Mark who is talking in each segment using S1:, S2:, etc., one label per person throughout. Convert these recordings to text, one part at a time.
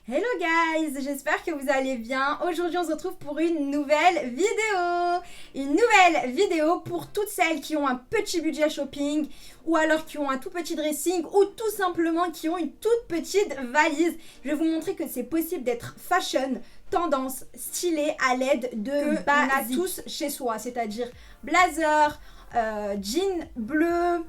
S1: Hello guys, j'espère que vous allez bien. Aujourd'hui on se retrouve pour une nouvelle vidéo. Une nouvelle vidéo pour toutes celles qui ont un petit budget shopping ou alors qui ont un tout petit dressing ou tout simplement qui ont une toute petite valise. Je vais vous montrer que c'est possible d'être fashion, tendance, stylé à l'aide de basiques. On a tous chez soi, c'est-à-dire blazer, jean bleu,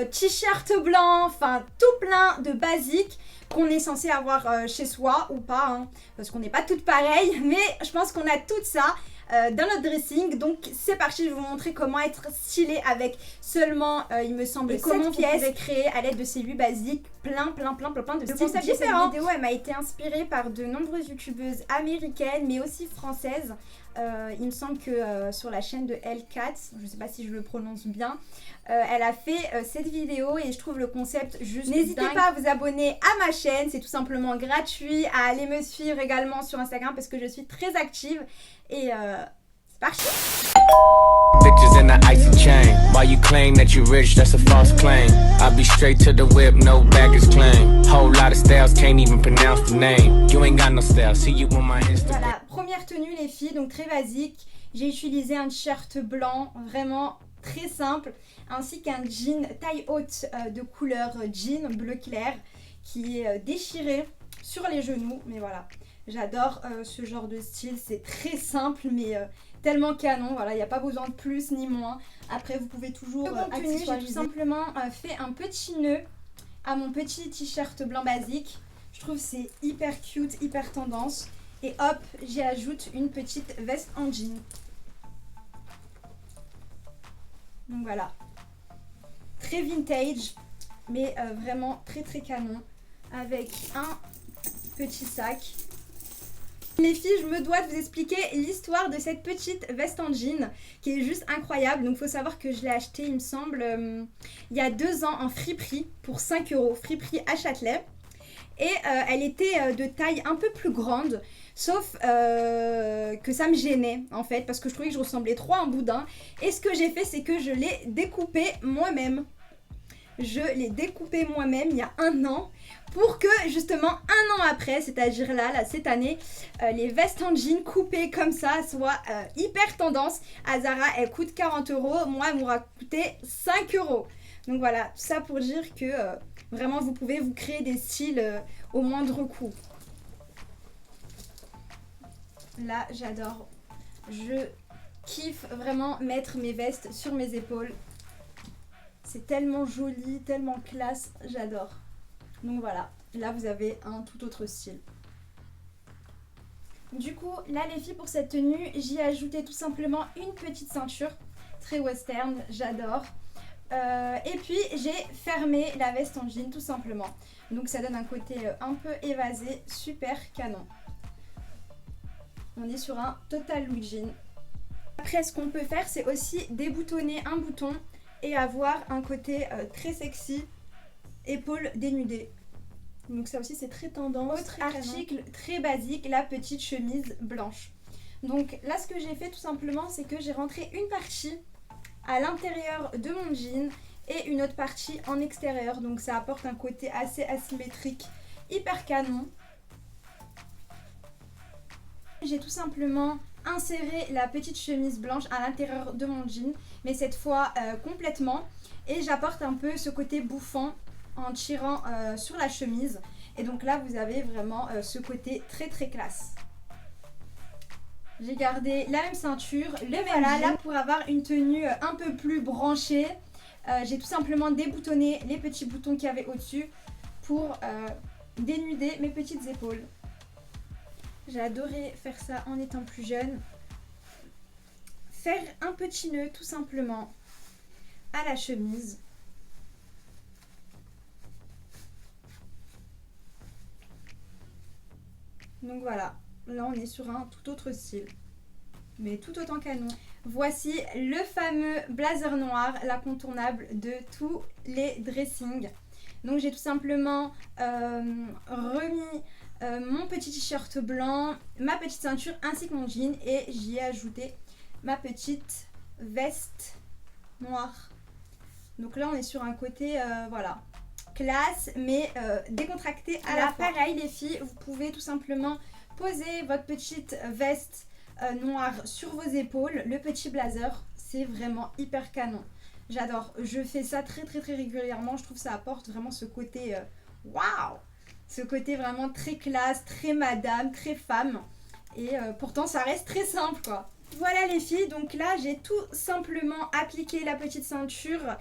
S1: t-shirt blanc, enfin tout plein de basiques qu'on est censé avoir chez soi ou pas, hein, parce qu'on n'est pas toutes pareilles, mais je pense qu'on a tout ça dans notre dressing. Donc c'est parti, je vais vous montrer comment être stylé avec seulement, il me semble, 7 pièces. Vous pouvez créer à l'aide de ces 8 basiques plein de styles différents. Cette vidéo, elle m'a été inspirée par de nombreuses youtubeuses américaines, mais aussi françaises. Il me semble que sur la chaîne de L4, je ne sais pas si je le prononce bien, elle a fait cette vidéo et je trouve le concept juste N'hésitez pas à vous abonner à ma chaîne, c'est tout simplement gratuit, à aller me suivre également sur Instagram parce que je suis très active et c'est parti.
S2: Bitches in the icy chain. While you claim that you rich, that's a false claim. I'll be straight to the whip, no baggage claim. Whole lot of styles, can't even pronounce the name. You ain't got no style, see you on my Instagram.
S1: Voilà, première tenue les filles, donc très basique. J'ai utilisé un t-shirt blanc, vraiment très simple, ainsi qu'un jean taille haute de couleur jean bleu clair qui est déchiré sur les genoux. Mais voilà, j'adore ce genre de style, c'est très simple mais tellement canon. Voilà, il n'y a pas besoin de plus ni moins. Après vous pouvez toujours accessoiriser. J'ai tout simplement fait un petit nœud à mon petit t-shirt blanc basique. Je trouve c'est hyper cute, hyper tendance. Et hop, j'y ajoute une petite veste en jean. Donc voilà, très vintage, mais vraiment très canon, avec un petit sac. Les filles, je me dois de vous expliquer l'histoire de cette petite veste en jean qui est juste incroyable. Donc il faut savoir que je l'ai achetée, il me semble, il y a 2 ans en friperie pour 5 €, friperie à Châtelet. Et elle était de taille un peu plus grande, sauf que ça me gênait en fait, parce que je trouvais que je ressemblais trop à un boudin. Et ce que j'ai fait, c'est que je l'ai découpée moi-même. Je l'ai découpée moi-même il y a 1 an, pour que justement 1 an après, c'est-à-dire là cette année, les vestes en jean coupées comme ça soient hyper tendance. À Zara, elle coûte 40 €, moi elle m'aura coûté 5 €. Donc voilà, tout ça pour dire que vraiment vous pouvez vous créer des styles au moindre coût. Là j'adore, je kiffe vraiment mettre mes vestes sur mes épaules. C'est tellement joli, tellement classe, j'adore. Donc voilà, là vous avez un tout autre style. Du coup, là les filles, pour cette tenue, j'y ai ajouté tout simplement une petite ceinture, très western, j'adore. Et puis j'ai fermé la veste en jean tout simplement. Donc ça donne un côté un peu évasé, super canon. On est sur un total look jean. Après ce qu'on peut faire, c'est aussi déboutonner un bouton et avoir un côté très sexy, épaules dénudées. Donc ça aussi c'est très tendance. Autre article très basique, la petite chemise blanche. Donc là ce que j'ai fait tout simplement, c'est que j'ai rentré une partie à l'intérieur de mon jean et une autre partie en extérieur. Donc ça apporte un côté assez asymétrique, hyper canon. J'ai tout simplement inséré la petite chemise blanche à l'intérieur de mon jean, mais cette fois complètement. Et j'apporte un peu ce côté bouffant en tirant sur la chemise. Et donc là vous avez vraiment ce côté très classe. J'ai gardé la même ceinture, le même jean. Là pour avoir une tenue un peu plus branchée, j'ai tout simplement déboutonné les petits boutons qu'il y avait au-dessus pour dénuder mes petites épaules. J'ai adoré faire ça en étant plus jeune. Faire un petit nœud tout simplement à la chemise. Donc voilà, là on est sur un tout autre style, mais tout autant canon. Voici le fameux blazer noir, l'incontournable de tous les dressings. Donc j'ai tout simplement remis mon petit t-shirt blanc, ma petite ceinture ainsi que mon jean, et j'y ai ajouté ma petite veste noire. Donc là on est sur un côté voilà, classe mais décontracté à la fois. Pareil les filles, vous pouvez tout simplement poser votre petite veste noire sur vos épaules, le petit blazer, c'est vraiment hyper canon. J'adore, je fais ça très régulièrement, je trouve que ça apporte vraiment ce côté waouh, ce côté vraiment très classe, très madame, très femme et pourtant ça reste très simple quoi. Voilà les filles, donc là j'ai tout simplement appliqué la petite ceinture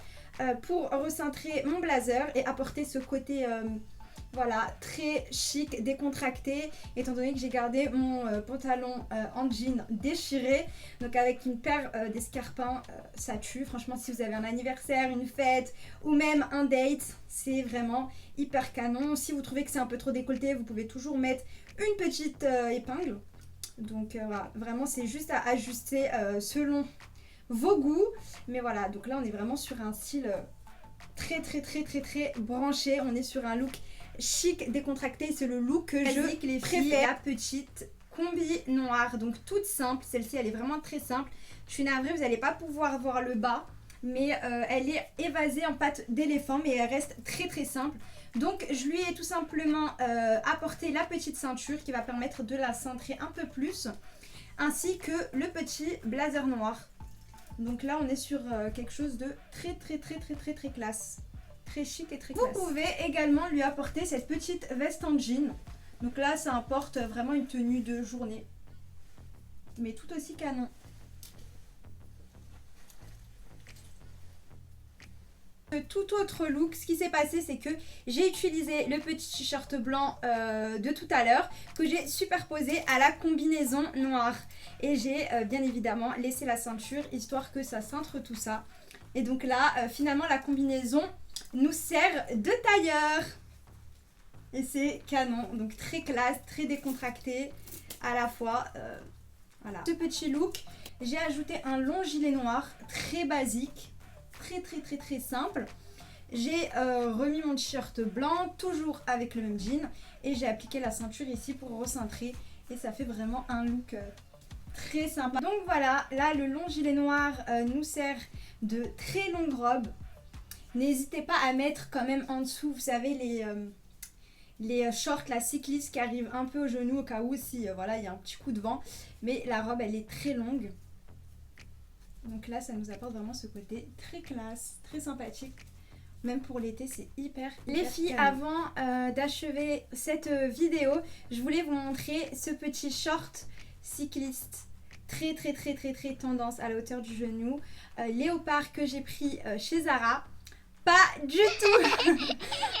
S1: pour recentrer mon blazer et apporter ce côté voilà, très chic, décontracté, étant donné que j'ai gardé mon pantalon en jean déchiré. Donc avec une paire d'escarpins, ça tue. Franchement, si vous avez un anniversaire, une fête ou même un date, c'est vraiment hyper canon. Si vous trouvez que c'est un peu trop décolleté, vous pouvez toujours mettre une petite épingle. Donc voilà, vraiment c'est juste à ajuster selon vos goûts. Mais voilà, donc là on est vraiment sur un style très branché. On est sur un look chic, décontracté, c'est le look que je préfère. La petite combi noire, donc toute simple, celle-ci elle est vraiment très simple. Je suis navrée, vous n'allez pas pouvoir voir le bas, mais elle est évasée en pâte d'éléphant, mais elle reste très simple. Donc je lui ai tout simplement apporté la petite ceinture qui va permettre de la cintrer un peu plus, ainsi que le petit blazer noir. Donc là on est sur quelque chose de très classe. Très chic et très classe. Vous pouvez également lui apporter cette petite veste en jean. Donc là, ça apporte vraiment une tenue de journée. Mais tout aussi canon. Tout autre look, ce qui s'est passé, c'est que j'ai utilisé le petit t-shirt blanc de tout à l'heure que j'ai superposé à la combinaison noire. Et j'ai bien évidemment laissé la ceinture histoire que ça cintre tout ça. Et donc là, finalement, la combinaison nous sert de tailleur et c'est canon, donc très classe, très décontracté à la fois. Voilà. Ce petit look, j'ai ajouté un long gilet noir très basique, très simple. J'ai remis mon t-shirt blanc, toujours avec le même jean, et j'ai appliqué la ceinture ici pour recentrer et ça fait vraiment un look très sympa. Donc voilà, là le long gilet noir nous sert de très longue robe. N'hésitez pas à mettre quand même en dessous, vous savez, les shorts, la cycliste qui arrivent un peu au genou au cas où si voilà, il y a un petit coup de vent. Mais la robe, elle est très longue. Donc là, ça nous apporte vraiment ce côté très classe, très sympathique. Même pour l'été, c'est hyper les filles, canon. Avant d'achever cette vidéo, je voulais vous montrer ce petit short cycliste. Très tendance à la hauteur du genou. Léopard que j'ai pris chez Zara. Pas du tout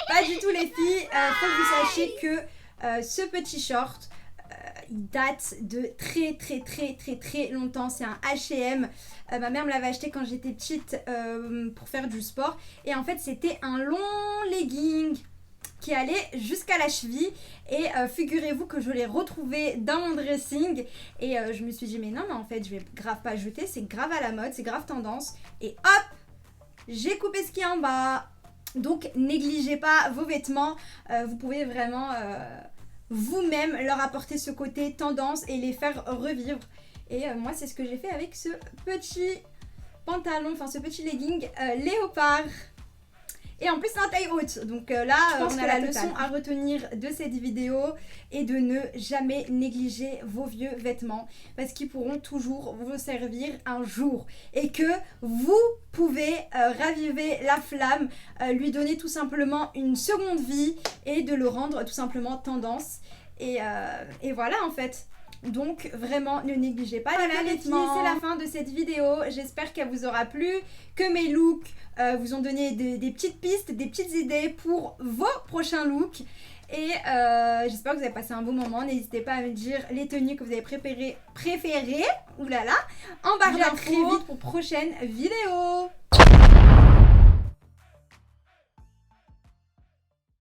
S1: pas du tout les filles, faut que vous sachiez que ce petit short il date de très longtemps. C'est un H&M, ma mère me l'avait acheté quand j'étais petite pour faire du sport. Et en fait c'était un long legging qui allait jusqu'à la cheville. Et figurez-vous que je l'ai retrouvé dans mon dressing. Et je me suis dit mais non mais en fait je vais grave pas jeter, c'est grave à la mode, c'est grave tendance. Et hop, j'ai coupé ce qui est en bas. Donc négligez pas vos vêtements. Vous pouvez vraiment vous-même leur apporter ce côté tendance et les faire revivre. Et moi c'est ce que j'ai fait avec ce petit pantalon, enfin ce petit legging léopard. Et en plus c'est en taille haute. Donc là on a la leçon à retenir de cette vidéo et de ne jamais négliger vos vieux vêtements parce qu'ils pourront toujours vous servir un jour et que vous pouvez raviver la flamme, lui donner tout simplement une seconde vie et de le rendre tout simplement tendance. Et voilà en fait. Donc vraiment ne négligez pas les vêtements. C'est la fin de cette vidéo. J'espère qu'elle vous aura plu, que mes looks vous ont donné des petites pistes, des petites idées pour vos prochains looks. Et j'espère que vous avez passé un bon moment. N'hésitez pas à me dire les tenues que vous avez préférées. Oulala, en barre d'infos. À très vite pour prochaine vidéo.